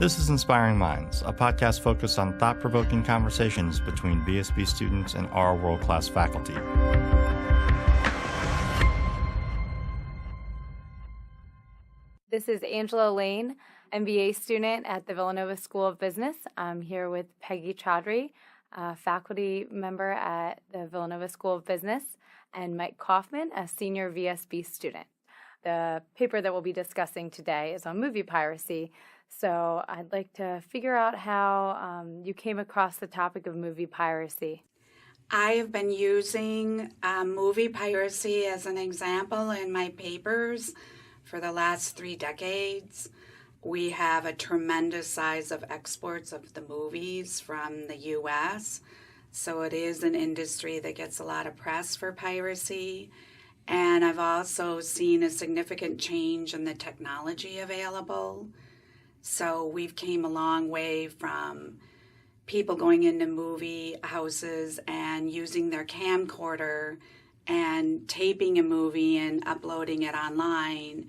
This is Inspiring Minds, a podcast focused on thought-provoking conversations between BSB students and our world-class faculty. This is Angela Layne, MBA student at the Villanova School of Business. I'm here with Peggy Chaudhry, a faculty member at the Villanova School of Business, and Mike Kaufman, a senior VSB student. The paper that we'll be discussing today is on movie piracy. So I'd like to figure out how you came across the topic of movie piracy. I have been using movie piracy as an example in my papers for the last 3 decades. We have a tremendous size of exports of the movies from the U.S., so it is an industry that gets a lot of press for piracy. And I've also seen a significant change in the technology available. So we've came a long way from people going into movie houses and using their camcorder and taping a movie and uploading it online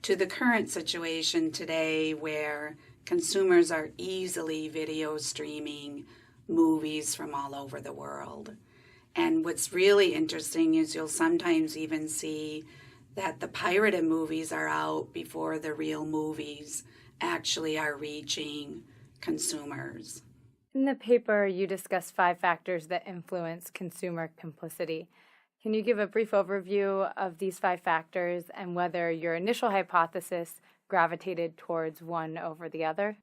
to the current situation today where consumers are easily video streaming movies from all over the world. And what's really interesting is you'll sometimes even see that the pirated movies are out before the real movies actually are reaching consumers. In the paper, you discuss 5 factors that influence consumer complicity. Can you give a brief overview of these 5 factors and whether your initial hypothesis gravitated towards one over the other?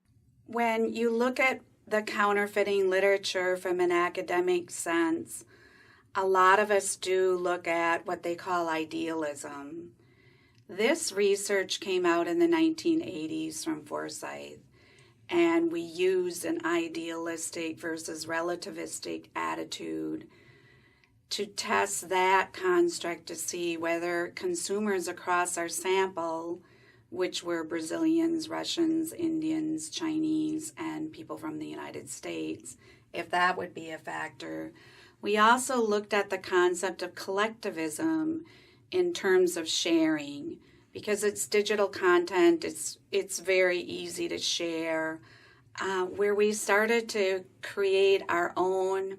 When you look at the counterfeiting literature from an academic sense, a lot of us do look at what they call idealism. This research came out in the 1980s from Forsyth, and we used an idealistic versus relativistic attitude to test that construct to see whether consumers across our sample, which were Brazilians, Russians, Indians, Chinese, and people from the United States, if that would be a factor. We also looked at the concept of collectivism in terms of sharing. Because it's digital content, it's very easy to share. Where we started to create our own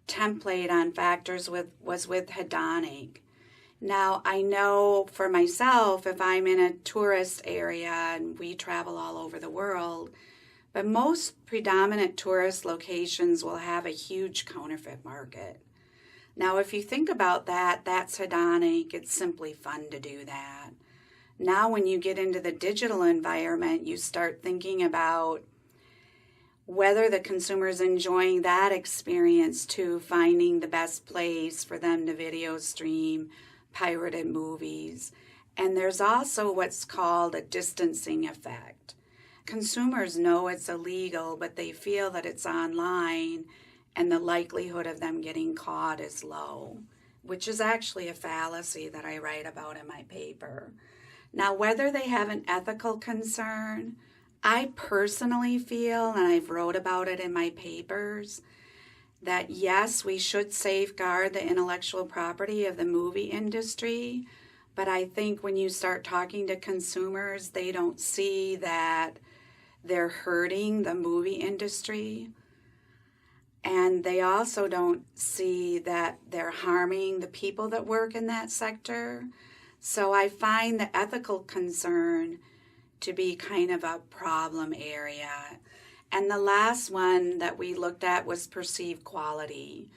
template on factors was with hedonic. Now, I know for myself, if I'm in a tourist area, and we travel all over the world, but most predominant tourist locations will have a huge counterfeit market. Now, if you think about that, that's hedonic. It's simply fun to do that. Now, when you get into the digital environment, you start thinking about whether the consumer is enjoying that experience too, finding the best place for them to video stream pirated movies. And there's also what's called a distancing effect. Consumers know it's illegal, but they feel that it's online and the likelihood of them getting caught is low, which is actually a fallacy that I write about in my paper. Now, whether they have an ethical concern, I personally feel, and I've wrote about it in my papers, that yes, we should safeguard the intellectual property of the movie industry, but I think when you start talking to consumers, they don't see that they're hurting the movie industry, and they also don't see that they're harming the people that work in that sector. So I find the ethical concern to be kind of a problem area. And the last one that we looked at was perceived quality.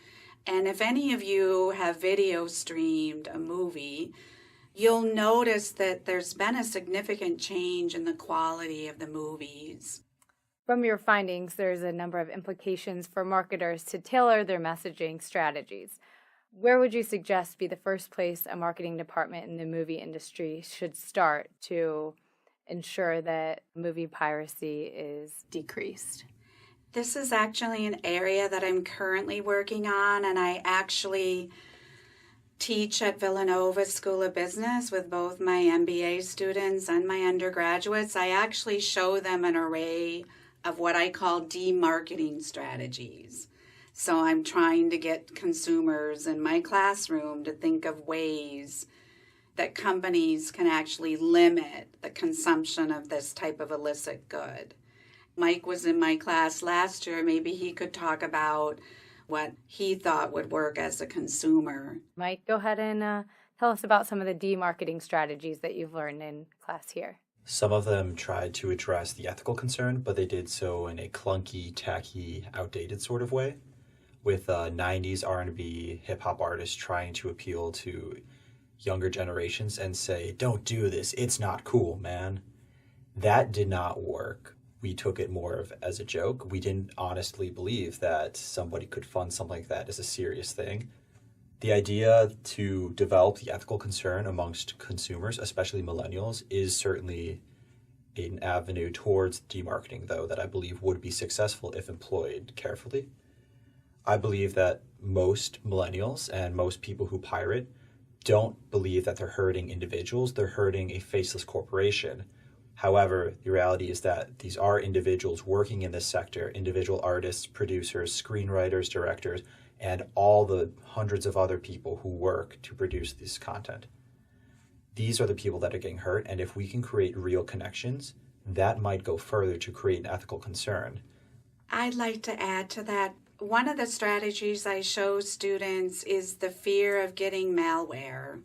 And if any of you have video streamed a movie, you'll notice that there's been a significant change in the quality of the movies. From your findings, there's a number of implications for marketers to tailor their messaging strategies. Where would you suggest be the first place a marketing department in the movie industry should start to ensure that movie piracy is decreased? This is actually an area that I'm currently working on, and I actually teach at Villanova School of Business with both my MBA students and my undergraduates. I actually show them an array of what I call demarketing strategies. So I'm trying to get consumers in my classroom to think of ways that companies can actually limit the consumption of this type of illicit good. Mike was in my class last year. Maybe he could talk about what he thought would work as a consumer. Mike, go ahead and tell us about some of the demarketing strategies that you've learned in class here. Some of them tried to address the ethical concern, but they did so in a clunky, tacky, outdated sort of way, with 90s R&B hip-hop artists trying to appeal to younger generations and say, don't do this, it's not cool, man. That did not work. We took it more of as a joke. We didn't honestly believe that somebody could fund something like that as a serious thing. The idea to develop the ethical concern amongst consumers, especially millennials, is certainly an avenue towards demarketing, though, that I believe would be successful if employed carefully. I believe that most millennials and most people who pirate don't believe that they're hurting individuals, they're hurting a faceless corporation. However, the reality is that these are individuals working in this sector, individual artists, producers, screenwriters, directors, and all the hundreds of other people who work to produce this content. These are the people that are getting hurt, and if we can create real connections, that might go further to create an ethical concern. I'd like to add to that. One of the strategies I show students is the fear of getting malware.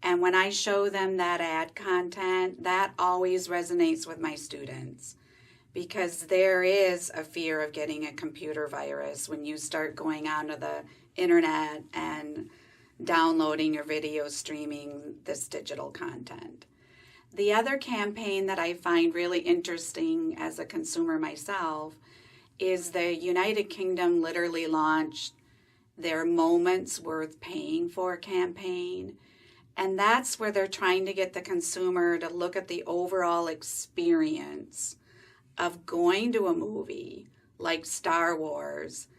And when I show them that ad content, that always resonates with my students, because there is a fear of getting a computer virus when you start going onto the internet and downloading or video streaming this digital content. The other campaign that I find really interesting as a consumer myself is the United Kingdom literally launched their Moments Worth Paying For campaign. And that's where they're trying to get the consumer to look at the overall experience of going to a movie like Star Wars,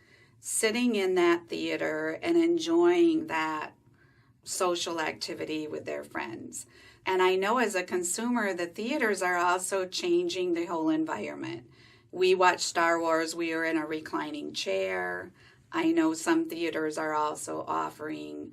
sitting in that theater and enjoying that social activity with their friends. And I know as a consumer, the theaters are also changing the whole environment. We watched Star Wars, we were in a reclining chair. I know some theaters are also offering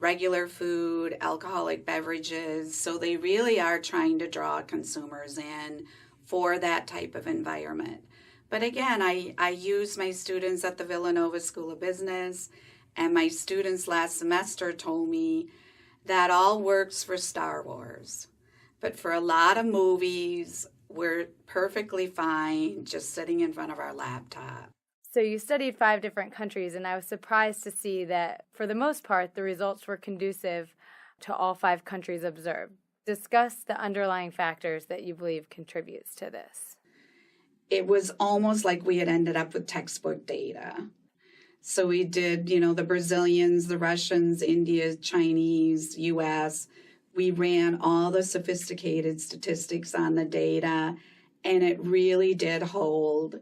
regular food, alcoholic beverages, so they really are trying to draw consumers in for that type of environment. But again, I use my students at the Villanova School of Business, and my students last semester told me that all works for Star Wars. But for a lot of movies, we're perfectly fine just sitting in front of our laptop. So you studied 5 different countries, and I was surprised to see that, for the most part, the results were conducive to all 5 countries observed. Discuss the underlying factors that you believe contributes to this. It was almost like we had ended up with textbook data. So we did, the Brazilians, the Russians, India, Chinese, US. We ran all the sophisticated statistics on the data, and it really did hold.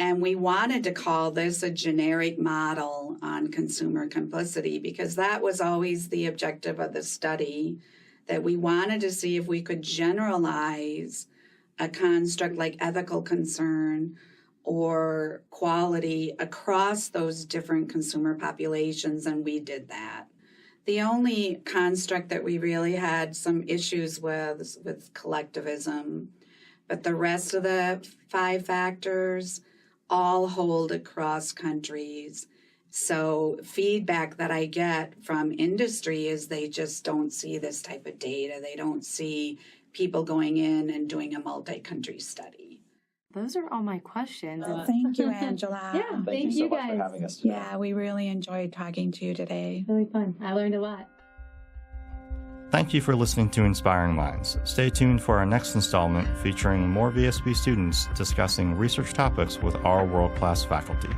And we wanted to call this a generic model on consumer complicity because that was always the objective of the study, that we wanted to see if we could generalize a construct like ethical concern or quality across those different consumer populations, and we did that. The only construct that we really had some issues with collectivism, but the rest of the 5 factors all hold across countries. So feedback that I get from industry is they just don't see this type of data. They don't see people going in and doing a multi-country study. Those are all my questions. Thank you, Angela. Yeah, Thank you so much guys for having us today. Yeah, we really enjoyed talking to you today. Really fun. I learned a lot. Thank you for listening to Inspiring Minds. Stay tuned for our next installment featuring more VSB students discussing research topics with our world-class faculty.